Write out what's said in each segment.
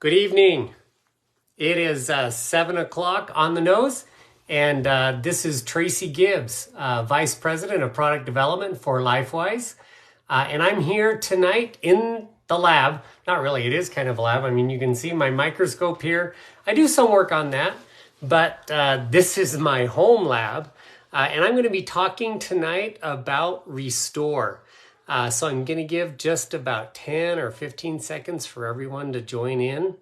Good evening. It is 7 o'clock on the nose, and this is Tracy Gibbs, Vice President of Product Development for LifeWise. And I'm here tonight in the lab. Not really, it is kind of a lab. I mean, you can see my microscope here. I do some work on that, but this is my home lab. And I'm going to be talking tonight about Restore. So I'm going to give just about 10 or 15 seconds for everyone to join in.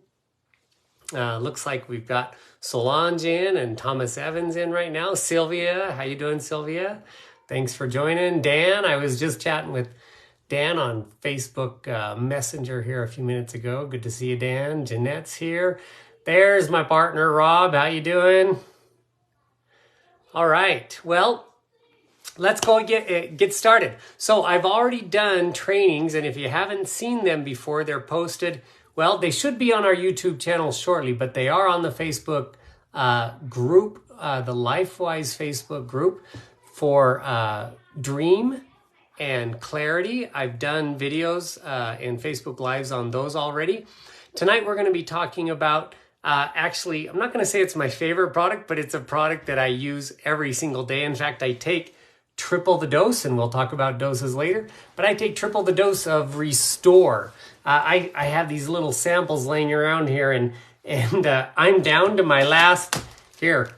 Looks like we've got Solange in and Thomas Evans in right now. Sylvia, how you doing, Sylvia? Thanks for joining. Dan, I was just chatting with Dan on Facebook Messenger here a few minutes ago. Good to see you, Dan. Jeanette's here. There's my partner, Rob. How you doing? All right. Well, let's go get started. So I've already done trainings, and if you haven't seen them before, they're posted. Well, they should be on our YouTube channel shortly, but they are on the Facebook group, the LifeWise Facebook group for Dream and Clarity. I've done videos and Facebook Lives on those already. Tonight, we're going to be talking about, actually, I'm not going to say it's my favorite product, but it's a product that I use every single day. In fact, I take triple the dose, and we'll talk about doses later, but I take triple the dose of Restore. I have these little samples laying around here, and I'm down to my last, here,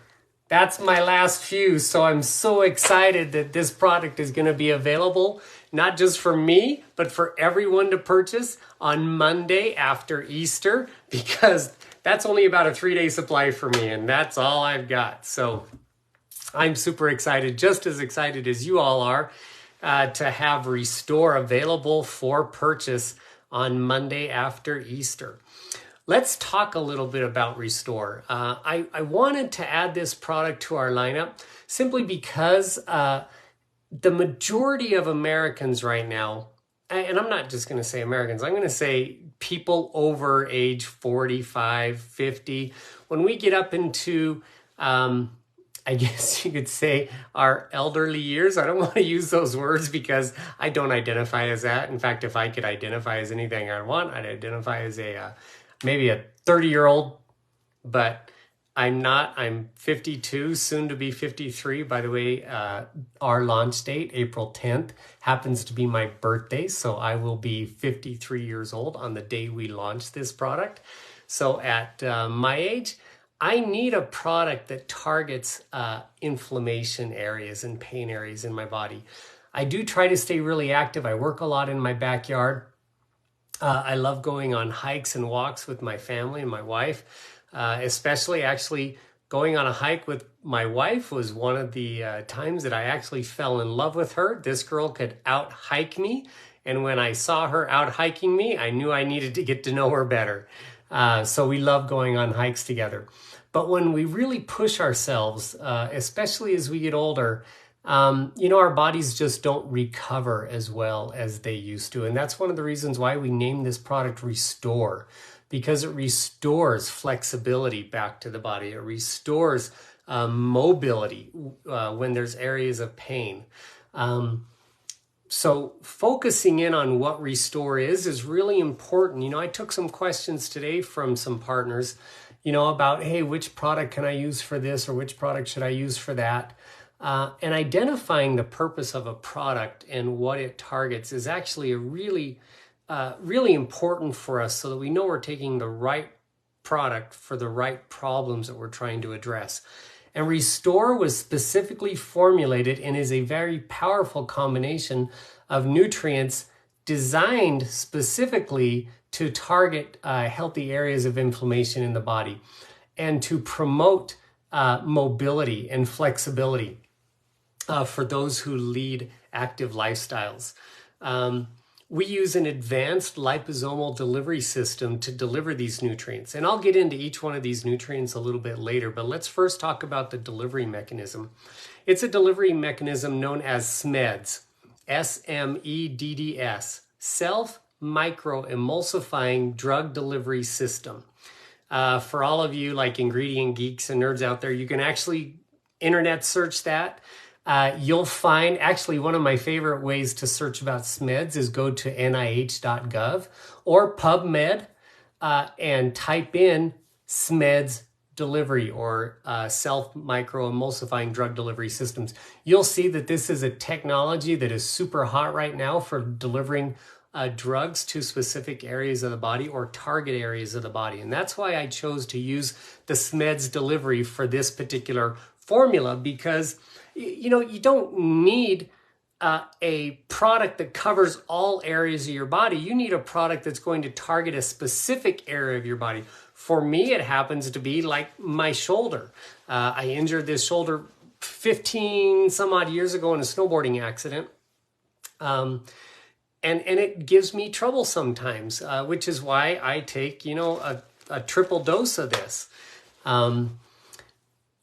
that's my last few, so I'm so excited that this product is going to be available, not just for me, but for everyone to purchase on Monday after Easter, because that's only about a 3-day supply for me, and that's all I've got. So I'm super excited, just as excited as you all are, to have Restore available for purchase on Monday after Easter. Let's talk a little bit about Restore. I wanted to add this product to our lineup simply because the majority of Americans right now, and I'm not just going to say Americans, I'm going to say people over age 45, 50, when we get up into I guess you could say our elderly years. I don't want to use those words because I don't identify as that. In fact, if I could identify as anything I want, I'd identify as maybe a 30-year-old, but I'm not. I'm 52, soon to be 53. By the way, our launch date, April 10th, happens to be my birthday, so I will be 53 years old on the day we launch this product. So at my age, I need a product that targets inflammation areas and pain areas in my body. I do try to stay really active. I work a lot in my backyard. I love going on hikes and walks with my family and my wife, especially actually going on a hike with my wife was one of the times that I actually fell in love with her. This girl could out hike me. And when I saw her out hiking me, I knew I needed to get to know her better. So we love going on hikes together. But when we really push ourselves, especially as we get older, our bodies just don't recover as well as they used to. And that's one of the reasons why we named this product Restore, because it restores flexibility back to the body. It restores mobility when there's areas of pain. So focusing in on what Restore is really important. I took some questions today from some partners, about, hey, which product can I use for this or which product should I use for that? And identifying the purpose of a product and what it targets is actually a really important for us so that we know we're taking the right product for the right problems that we're trying to address. And Restore was specifically formulated and is a very powerful combination of nutrients designed specifically to target healthy areas of inflammation in the body and to promote mobility and flexibility for those who lead active lifestyles. We use an advanced liposomal delivery system to deliver these nutrients. And I'll get into each one of these nutrients a little bit later, but let's first talk about the delivery mechanism. It's a delivery mechanism known as SMEDS, S-M-E-D-D-S, Self-Micro-Emulsifying Drug Delivery System. For all of you like ingredient geeks and nerds out there, you can actually internet search that. You'll find, actually, one of my favorite ways to search about SMEDS is go to nih.gov or PubMed. and type in SMEDS delivery or self-micro-emulsifying drug delivery systems, you'll see that this is a technology that is super hot right now for delivering drugs to specific areas of the body or target areas of the body. And that's why I chose to use the SMEDS delivery for this particular formula, because you don't need a product that covers all areas of your body. You need a product that's going to target a specific area of your body. For me, it happens to be like my shoulder. I injured this shoulder 15 some odd years ago in a snowboarding accident. And it gives me trouble sometimes, which is why I take, a triple dose of this.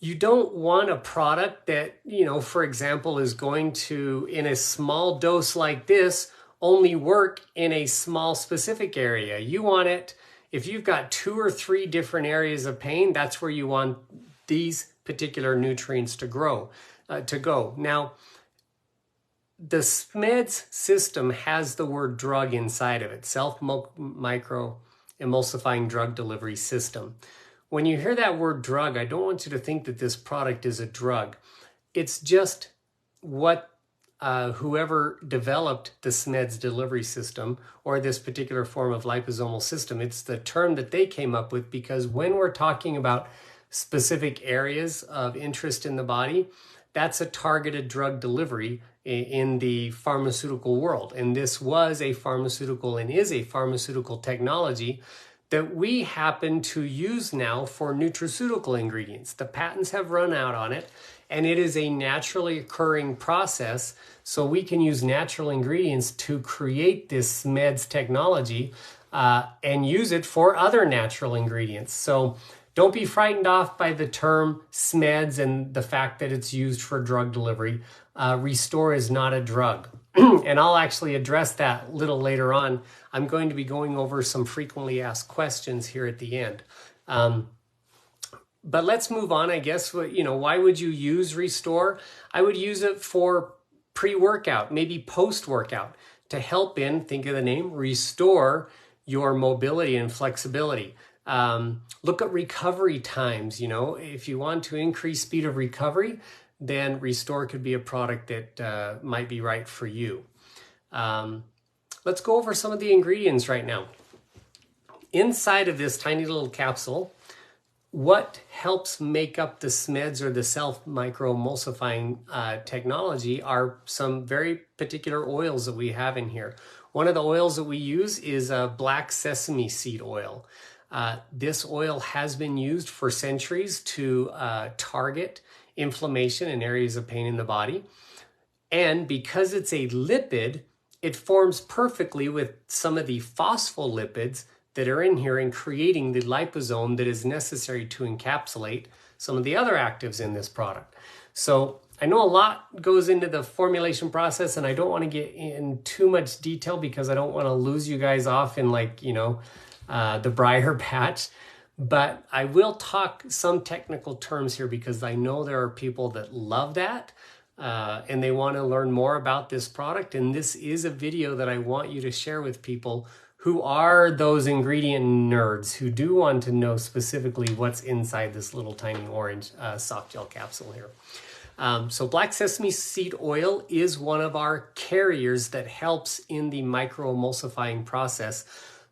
You don't want a product that, for example, is going to, in a small dose like this, only work in a small specific area. You want it, if you've got 2 or 3 different areas of pain, that's where you want these particular nutrients to go. Now, the SMEDS system has the word drug inside of it, self-micro-emulsifying drug delivery system. When you hear that word drug, I don't want you to think that this product is a drug. It's just what whoever developed the SMEDS delivery system or this particular form of liposomal system, it's the term that they came up with, because when we're talking about specific areas of interest in the body, that's a targeted drug delivery in the pharmaceutical world. And this was a pharmaceutical and is a pharmaceutical technology that we happen to use now for nutraceutical ingredients. The patents have run out on it, and it is a naturally occurring process, so we can use natural ingredients to create this SMEDS technology and use it for other natural ingredients. So don't be frightened off by the term SMEDS and the fact that it's used for drug delivery. Restore is not a drug. And I'll actually address that a little later on. I'm going to be going over some frequently asked questions here at the end. But let's move on, I guess. Why would you use Restore? I would use it for pre-workout, maybe post-workout, to help think of the name, restore your mobility and flexibility. Look at recovery times. If you want to increase speed of recovery, then Restore could be a product that might be right for you. Let's go over some of the ingredients right now. Inside of this tiny little capsule, what helps make up the SMEDS or the self-micro-emulsifying technology are some very particular oils that we have in here. One of the oils that we use is black sesame seed oil. This oil has been used for centuries to target inflammation in areas of pain in the body. And because it's a lipid, it forms perfectly with some of the phospholipids that are in here and creating the liposome that is necessary to encapsulate some of the other actives in this product. So I know a lot goes into the formulation process, and I don't want to get in too much detail because I don't want to lose you guys off in the briar patch. But I will talk some technical terms here because I know there are people that love that and they want to learn more about this product. And this is a video that I want you to share with people who are those ingredient nerds who do want to know specifically what's inside this little tiny orange soft gel capsule here. So black sesame seed oil is one of our carriers that helps in the microemulsifying process,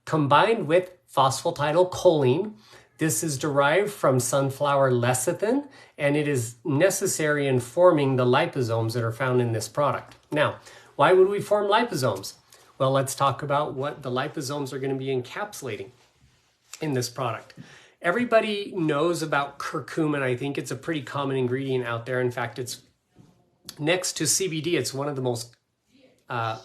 combined with phosphatidylcholine. This is derived from sunflower lecithin, and it is necessary in forming the liposomes that are found in this product. Now, why would we form liposomes? Well, let's talk about what the liposomes are going to be encapsulating in this product. Everybody knows about curcumin. I think it's a pretty common ingredient out there. In fact, it's next to CBD. It's one of the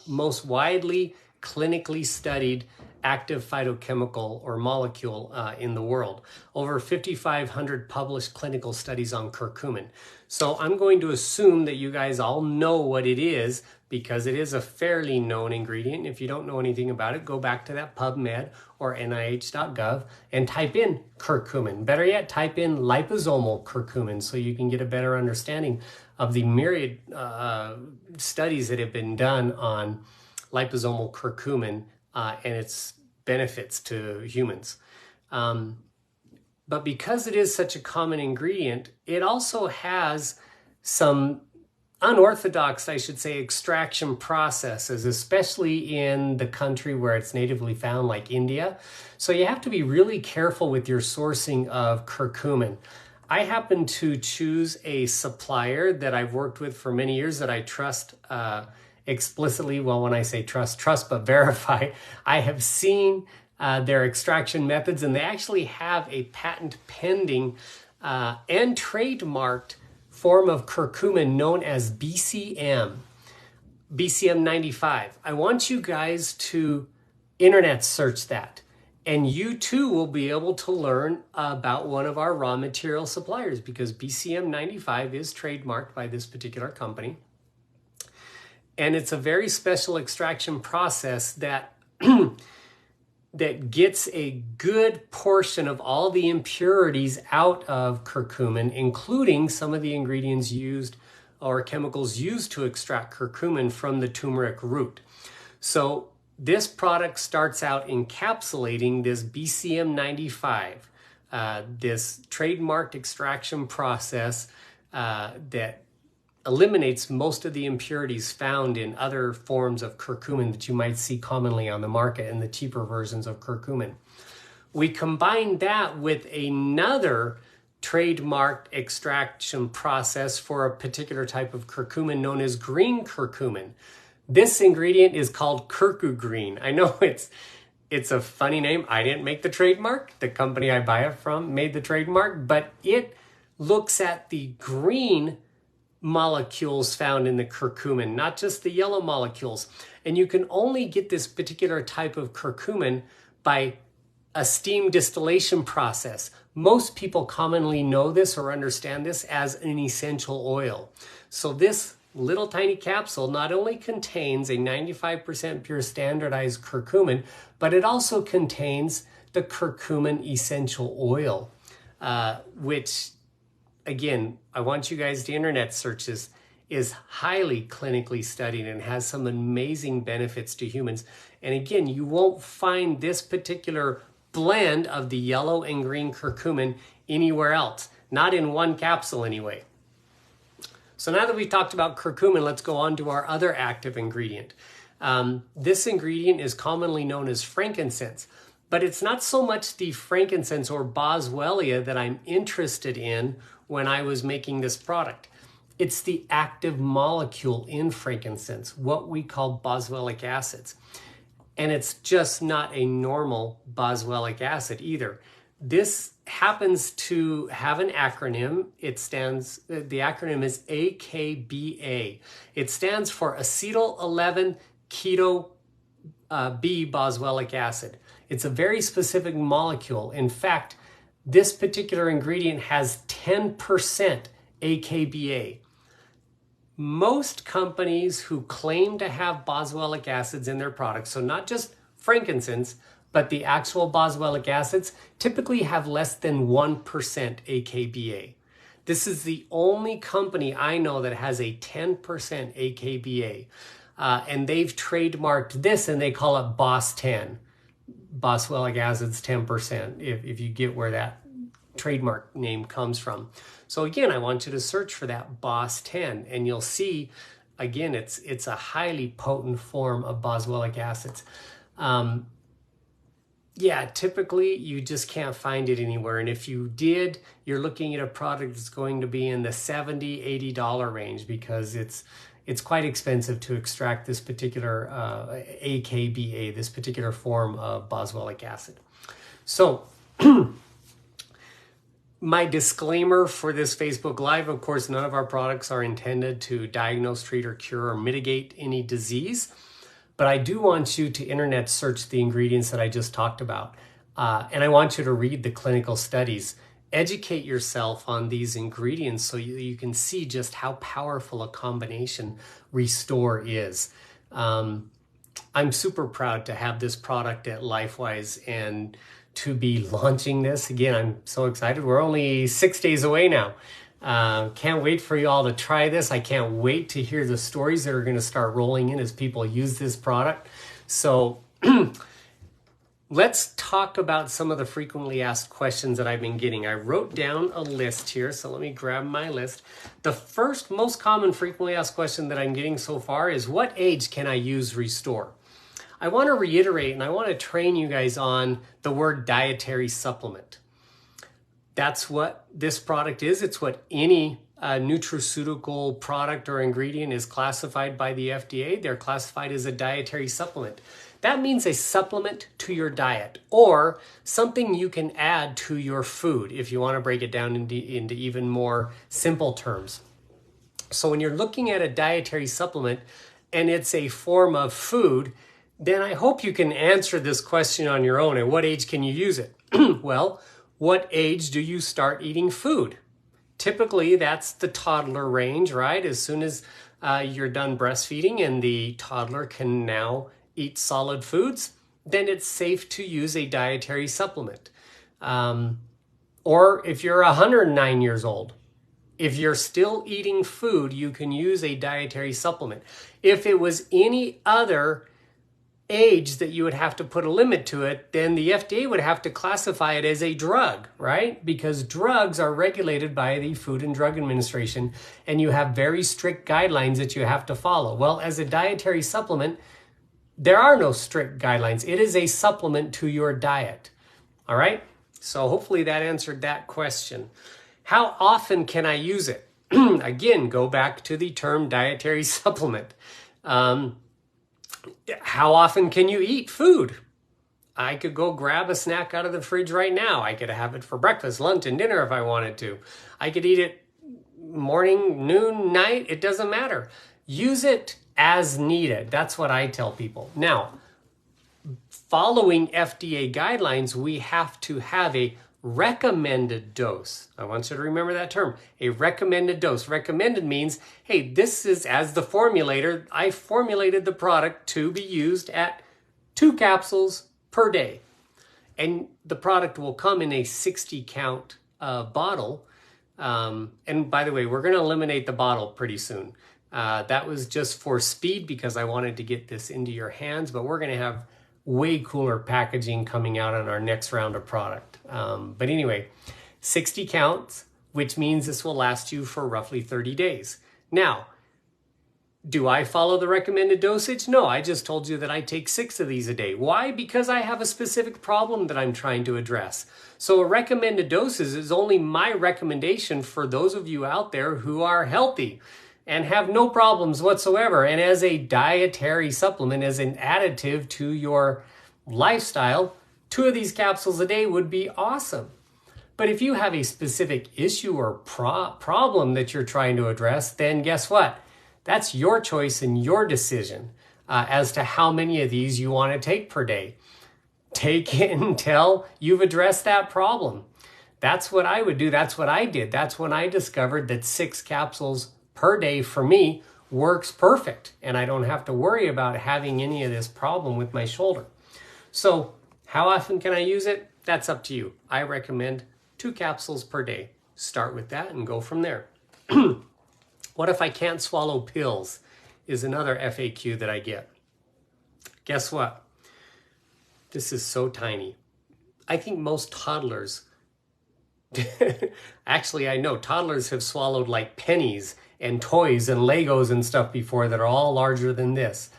most widely clinically studied active phytochemical or molecule in the world. Over 5,500 published clinical studies on curcumin. So I'm going to assume that you guys all know what it is because it is a fairly known ingredient. If you don't know anything about it, go back to that PubMed or NIH.gov and type in curcumin. Better yet, type in liposomal curcumin so you can get a better understanding of the myriad studies that have been done on liposomal curcumin and its benefits to humans. But because it is such a common ingredient, it also has some unorthodox, I should say, extraction processes, especially in the country where it's natively found, like India. So you have to be really careful with your sourcing of curcumin. I happen to choose a supplier that I've worked with for many years that I trust explicitly. Well, when I say trust but verify. I have seen their extraction methods, and they actually have a patent pending and trademarked form of curcumin known as BCM 95. I want you guys to internet search that, and you too will be able to learn about one of our raw material suppliers, because BCM 95 is trademarked by this particular company. And it's a very special extraction process that that gets a good portion of all the impurities out of curcumin, including some of the ingredients used or chemicals used to extract curcumin from the turmeric root. So this product starts out encapsulating this BCM 95, this trademarked extraction process that eliminates most of the impurities found in other forms of curcumin that you might see commonly on the market and the cheaper versions of curcumin. We combine that with another trademarked extraction process for a particular type of curcumin known as green curcumin. This ingredient is called curcu green. I know it's a funny name. I didn't make the trademark. The company I buy it from made the trademark, but it looks at the green molecules found in the curcumin, not just the yellow molecules. And you can only get this particular type of curcumin by a steam distillation process. Most people commonly know this or understand this as an essential oil. So this little tiny capsule not only contains a 95% pure standardized curcumin, but it also contains the curcumin essential oil, which, again, I want you guys to internet search this, is highly clinically studied and has some amazing benefits to humans. And again, you won't find this particular blend of the yellow and green curcumin anywhere else, not in one capsule anyway. So now that we've talked about curcumin, let's go on to our other active ingredient. This ingredient is commonly known as frankincense, but it's not so much the frankincense or boswellia that I'm interested in when I was making this product. It's the active molecule in frankincense, what we call boswellic acids. And it's just not a normal boswellic acid either. This happens to have an acronym. The acronym is AKBA. It stands for acetyl 11 keto B boswellic acid. It's a very specific molecule. In fact, this particular ingredient has 10% AKBA. Most companies who claim to have boswellic acids in their products, so not just frankincense, but the actual boswellic acids, typically have less than 1% AKBA. This is the only company I know that has a 10% AKBA. And they've trademarked this, and they call it BOS 10. Boswellic acids 10%, if you get where that trademark name comes from. So again, I want you to search for that BOS 10, and you'll see, again, it's a highly potent form of boswellic acids. Yeah, typically you just can't find it anywhere. And if you did, you're looking at a product that's going to be in the $70, $80 range, because it's quite expensive to extract this particular AKBA, this particular form of boswellic acid. So my disclaimer for this Facebook Live, of course, none of our products are intended to diagnose, treat, or cure, or mitigate any disease. But I do want you to internet search the ingredients that I just talked about. And I want you to read the clinical studies. Educate yourself on these ingredients so you can see just how powerful a combination Restore is. I'm super proud to have this product at LifeWise and to be launching this. Again, I'm so excited. We're only 6 days away now. Can't wait for you all to try this. I can't wait to hear the stories that are going to start rolling in as people use this product. So Let's talk about some of the frequently asked questions that I've been getting. I wrote down a list here, so let me grab my list. The first most common frequently asked question that I'm getting so far is, what age can I use Restore? I want to reiterate and I want to train you guys on the word dietary supplement. That's what this product is. It's what any nutraceutical product or ingredient is classified by the FDA. They're classified as a dietary supplement. That means a supplement to your diet or something you can add to your food if you want to break it down into even more simple terms. So when you're looking at a dietary supplement and it's a form of food, then I hope you can answer this question on your own. At what age can you use it? Well, what age do you start eating food? Typically, that's the toddler range, right? As soon as you're done breastfeeding and the toddler can now eat solid foods, then it's safe to use a dietary supplement. Or if you're 109 years old, if you're still eating food, you can use a dietary supplement. If it was any other age that you would have to put a limit to it, then the FDA would have to classify it as a drug, right? Because drugs are regulated by the Food and Drug Administration, and you have very strict guidelines that you have to follow. Well, as a dietary supplement, there are no strict guidelines. It is a supplement to your diet, all right? So hopefully that answered that question. How often can I use it? Again, go back to the term dietary supplement. How often can you eat food? I could go grab a snack out of the fridge right now. I could have it for breakfast, lunch, and dinner if I wanted to. I could eat it morning, noon, night. It doesn't matter. Use it as needed. That's what I tell people. Now, following FDA guidelines, we have to have a recommended dose. I want you to remember that term, a recommended dose. Recommended means, hey, this is, as the formulator, I formulated the product to be used at 2 capsules per day. And the product will come in a 60 count bottle. And by the way, we're going to eliminate the bottle pretty soon. That was just for speed because I wanted to get this into your hands, but we're going to have way cooler packaging coming out on our next round of product. But anyway, 60 counts, which means this will last you for roughly 30 days. Now, do I follow the recommended dosage? No, I just told you that I take 6 of these a day. Why? Because I have a specific problem that I'm trying to address. So a recommended dosage is only my recommendation for those of you out there who are healthy and have no problems whatsoever. And as a dietary supplement, as an additive to your lifestyle, 2 of these capsules a day would be awesome. But if you have a specific issue or problem that you're trying to address, then guess what? That's your choice and your decision as to how many of these you want to take per day. Take it until you've addressed that problem. That's what I would do. That's what I did. That's when I discovered that 6 capsules per day for me works perfect. And I don't have to worry about having any of this problem with my shoulder. So how often can I use it? That's up to you. I recommend 2 capsules per day. Start with that and go from there. What if I can't swallow pills? Is another FAQ that I get. Guess what? This is so tiny. I think most toddlers, actually I know toddlers have swallowed like pennies and toys and Legos and stuff before that are all larger than this.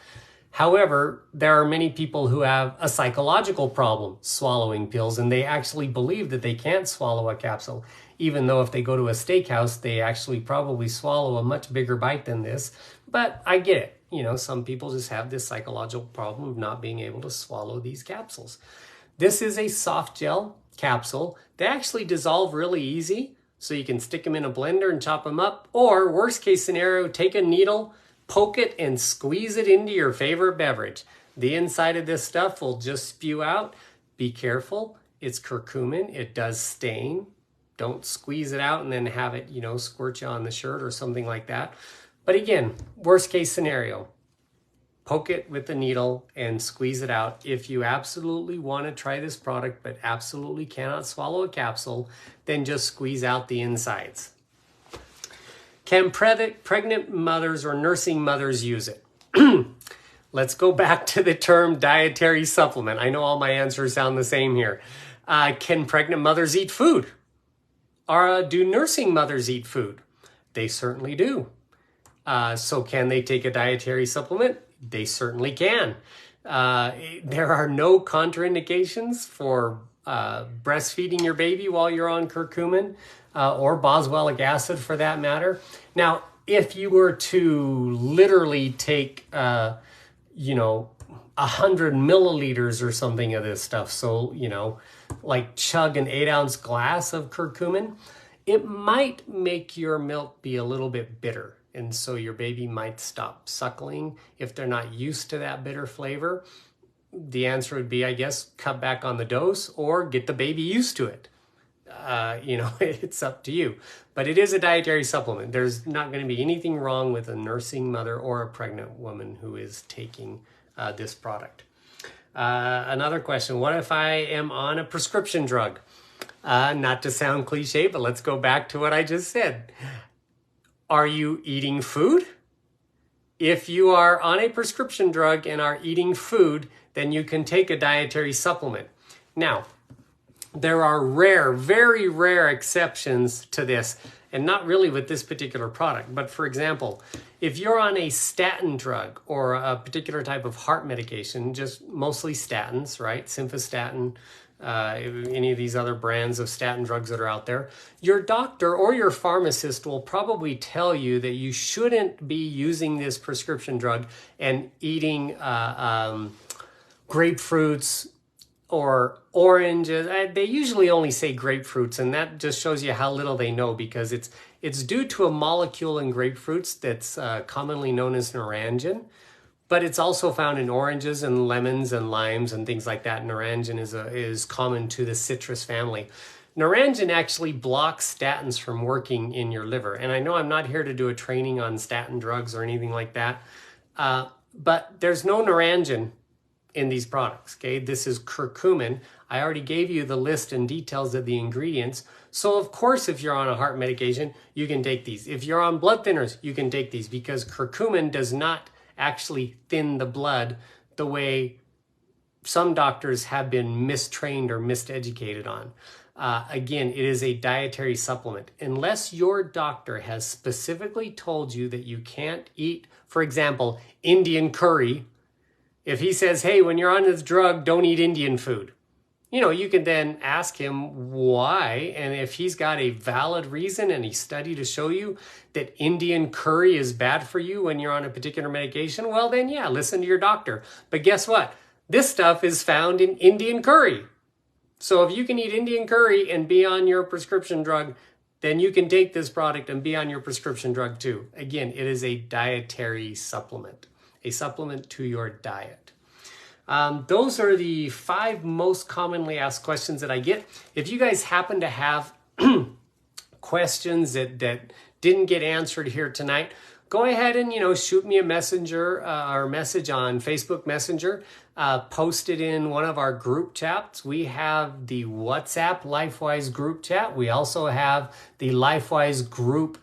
However, there are many people who have a psychological problem swallowing pills, and they actually believe that they can't swallow a capsule, even though if they go to a steakhouse, they actually probably swallow a much bigger bite than this. But I get it. You know, some people just have this psychological problem of not being able to swallow these capsules. This is a soft gel capsule. They actually dissolve really easy, so you can stick them in a blender and chop them up. Or worst case scenario, take a needle, poke it, and squeeze it into your favorite beverage. The inside of this stuff will just spew out. Be careful. It's curcumin. It does stain. Don't squeeze it out and then have it, you know, squirt you on the shirt or something like that. But again, worst case scenario, poke it with the needle and squeeze it out. If you absolutely want to try this product but absolutely cannot swallow a capsule, then just squeeze out the insides. Can pregnant mothers or nursing mothers use it? let's go back to the term dietary supplement. I know all my answers sound the same here. Can pregnant mothers eat food? Or do nursing mothers eat food? They certainly do. So can they take a dietary supplement? They certainly can. There are no contraindications for breastfeeding your baby while you're on curcumin or boswellic acid for that matter. Now, if you were to literally take, 100 milliliters or something of this stuff, so, like chug an 8-ounce glass of curcumin, it might make your milk be a little bit bitter. And so your baby might stop suckling if they're not used to that bitter flavor. The answer would be, I guess, cut back on the dose or get the baby used to it. It's up to you. But it is a dietary supplement. There's not going to be anything wrong with a nursing mother or a pregnant woman who is taking this product. Another question, what if I am on a prescription drug? Not to sound cliche, but let's go back to what I just said. Are you eating food? If you are on a prescription drug and are eating food, then you can take a dietary supplement. Now, there are rare, very rare exceptions to this, and not really with this particular product. But for example, if you're on a statin drug or a particular type of heart medication, just mostly statins, right? Simvastatin, any of these other brands of statin drugs that are out there, your doctor or your pharmacist will probably tell you that you shouldn't be using this prescription drug and eating grapefruits or oranges. They usually only say grapefruits, and that just shows you how little they know, because it's due to a molecule in grapefruits that's commonly known as naranjin. But it's also found in oranges and lemons and limes and things like that. Naranjin is common to the citrus family. Naranjin actually blocks statins from working in your liver. And I know I'm not here to do a training on statin drugs or anything like that, but there's no naranjin in these products, okay? This is curcumin. I already gave you the list and details of the ingredients. So of course, if you're on a heart medication, you can take these. If you're on blood thinners, you can take these, because curcumin does not actually thin the blood the way some doctors have been mistrained or miseducated on. Again, it is a dietary supplement. Unless your doctor has specifically told you that you can't eat, for example, Indian curry, if he says, hey, when you're on this drug, don't eat Indian food, you can then ask him why. And if he's got a valid reason and a study to show you that Indian curry is bad for you when you're on a particular medication, well, then yeah, listen to your doctor. But guess what? This stuff is found in Indian curry. So if you can eat Indian curry and be on your prescription drug, then you can take this product and be on your prescription drug too. Again, it is a dietary supplement, a supplement to your diet. Those are the 5 most commonly asked questions that I get. If you guys happen to have questions that didn't get answered here tonight, go ahead and, shoot me a messenger or message on Facebook Messenger. Post it in one of our group chats. We have the WhatsApp LifeWise group chat. We also have the LifeWise group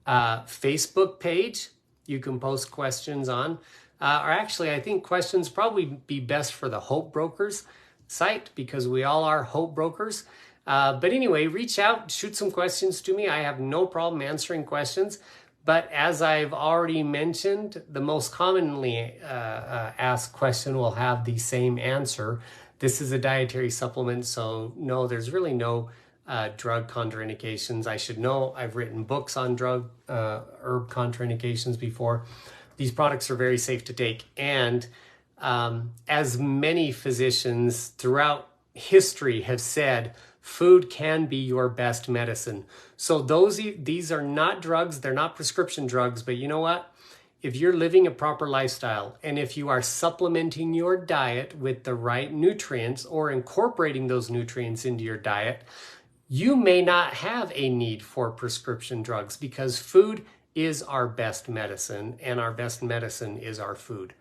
Facebook page you can post questions on. Or actually, I think questions probably be best for the Hope Brokers site, because we all are Hope Brokers. But anyway, reach out, shoot some questions to me. I have no problem answering questions. But as I've already mentioned, the most commonly asked question will have the same answer. This is a dietary supplement, so no, there's really no drug contraindications. I should know. I've written books on drug herb contraindications before. These products are very safe to take, and as many physicians throughout history have said, food can be your best medicine. So these are not drugs, they're not prescription drugs, but you know what? If you're living a proper lifestyle, and if you are supplementing your diet with the right nutrients or incorporating those nutrients into your diet, you may not have a need for prescription drugs, because food is our best medicine, and our best medicine is our food.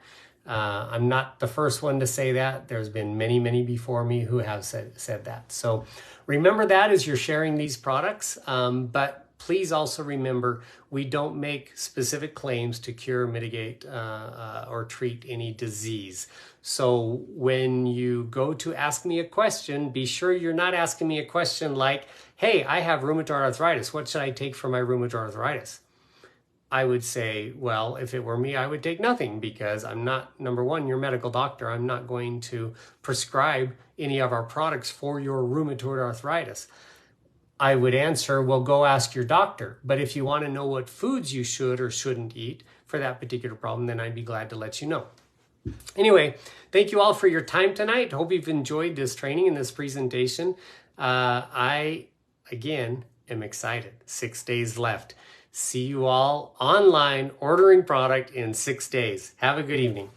I'm not the first one to say that. There's been many, many before me who have said that. So remember that as you're sharing these products, but please also remember we don't make specific claims to cure, mitigate, or treat any disease. So when you go to ask me a question, be sure you're not asking me a question like, hey, I have rheumatoid arthritis. What should I take for my rheumatoid arthritis? I would say, well, if it were me, I would take nothing, because I'm not, number one, your medical doctor. I'm not going to prescribe any of our products for your rheumatoid arthritis. I would answer, well, go ask your doctor. But if you want to know what foods you should or shouldn't eat for that particular problem, then I'd be glad to let you know. Anyway, thank you all for your time tonight. Hope you've enjoyed this training and this presentation. I, again, am excited. 6 days left. See you all online ordering product in 6 days. Have a good evening.